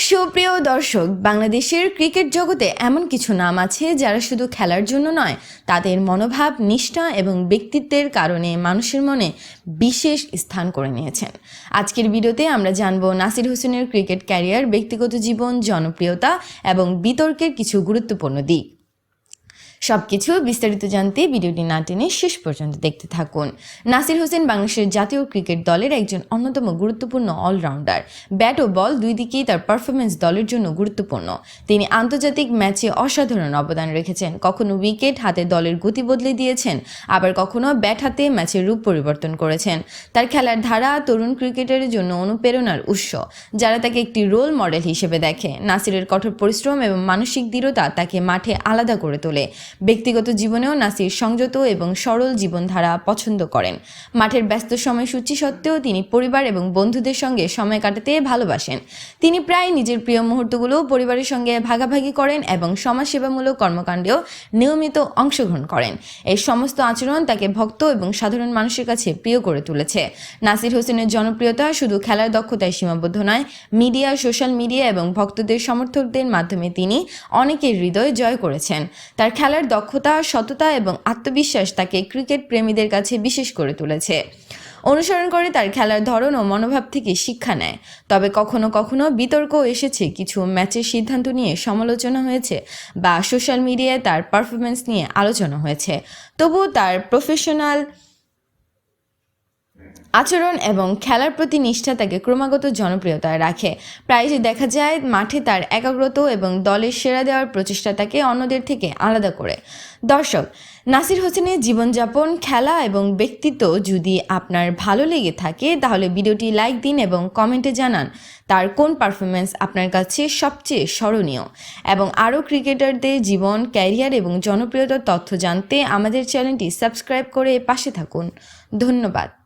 সুপ্রিয় দর্শক, বাংলাদেশের ক্রিকেট জগতে এমন কিছু নাম আছে যারা শুধু খেলার জন্য নয়, তাদের মনোভাব, নিষ্ঠা এবং ব্যক্তিত্বের কারণে মানুষের মনে বিশেষ স্থান করে নিয়েছেন। আজকের ভিডিওতে আমরা জানব নাসির হোসেনের ক্রিকেট ক্যারিয়ার, ব্যক্তিগত জীবন, জনপ্রিয়তা এবং বিতর্কের কিছু গুরুত্বপূর্ণ দিক। সবকিছু বিস্তারিত জানতে ভিডিওটি না টেনে শেষ পর্যন্ত দেখতে থাকুন। নাসির হোসেন বাংলাদেশের জাতীয় ক্রিকেট দলের একজন অন্যতম গুরুত্বপূর্ণ অলরাউন্ডার। ব্যাট ও বল দুই দিকেই তার পারফরমেন্স দলের জন্য গুরুত্বপূর্ণ। তিনি আন্তর্জাতিক ম্যাচে অসাধারণ অবদান রেখেছেন। কখনো উইকেট হাতে দলের গতি বদলে দিয়েছেন, আবার কখনো ব্যাট হাতে ম্যাচের রূপ পরিবর্তন করেছেন। তার খেলার ধারা তরুণ ক্রিকেটারের জন্য অনুপ্রেরণার উৎস, যারা তাকে একটি রোল মডেল হিসেবে দেখে। নাসিরের কঠোর পরিশ্রম এবং মানসিক দৃঢ়তা তাকে মাঠে আলাদা করে তোলে। ব্যক্তিগত জীবনেও নাসির সংযত এবং সরল জীবনধারা পছন্দ করেন। মাঠের ব্যস্ত সময়সূচি সত্ত্বেও তিনি পরিবার এবং বন্ধুদের সঙ্গে সময় কাটাতে ভালোবাসেন। তিনি প্রায় নিজের প্রিয় মুহূর্তগুলো পরিবারের সঙ্গে ভাগাভাগি করেন এবং সমাজসেবামূলক কর্মকাণ্ডেও নিয়মিত অংশগ্রহণ করেন। এই সমস্ত আচরণ তাকে ভক্ত এবং সাধারণ মানুষের কাছে প্রিয় করে তুলেছে। নাসির হোসেনের জনপ্রিয়তা শুধু খেলার দক্ষতায় সীমাবদ্ধ নয়, মিডিয়া, সোশ্যাল মিডিয়া এবং ভক্তদের সমর্থকদের মাধ্যমে তিনি অনেকের হৃদয় জয় করেছেন। তার খেলার দক্ষতা, সততা এবং আত্মবিশ্বাস তাকে ক্রিকেট প্রেমীদের কাছে বিশেষ করে তুলেছে। অনুসরণ করে তার খেলার ধরন ও মনোভাব থেকে শিক্ষা নেয়। তবে কখনো কখনো বিতর্ক এসেছে, কিছু ম্যাচের সিদ্ধান্ত নিয়ে সমালোচনা হয়েছে বা সোশ্যাল মিডিয়ায় তার পারফরমেন্স নিয়ে আলোচনা হয়েছে। তবুও তার প্রফেশনাল আচরণ এবং খেলার প্রতি নিষ্ঠা তাকে ক্রমাগত জনপ্রিয়তায় রাখে। প্রায়ই দেখা যায় মাঠে তার একাগ্রতা এবং দলের সেরা দেওয়ার প্রচেষ্টা তাকে অন্যদের থেকে আলাদা করে। দর্শক, নাসির হোসেনের জীবনযাপন, খেলা এবং ব্যক্তিত্ব যদি আপনার ভালো লেগে থাকে তাহলে ভিডিওটি লাইক দিন এবং কমেন্টে জানান তার কোন পারফরমেন্স আপনার কাছে সবচেয়ে স্মরণীয়। এবং আরও ক্রিকেটারদের জীবন, ক্যারিয়ার এবং জনপ্রিয়তার তথ্য জানতে আমাদের চ্যানেলটি সাবস্ক্রাইব করে পাশে থাকুন। ধন্যবাদ।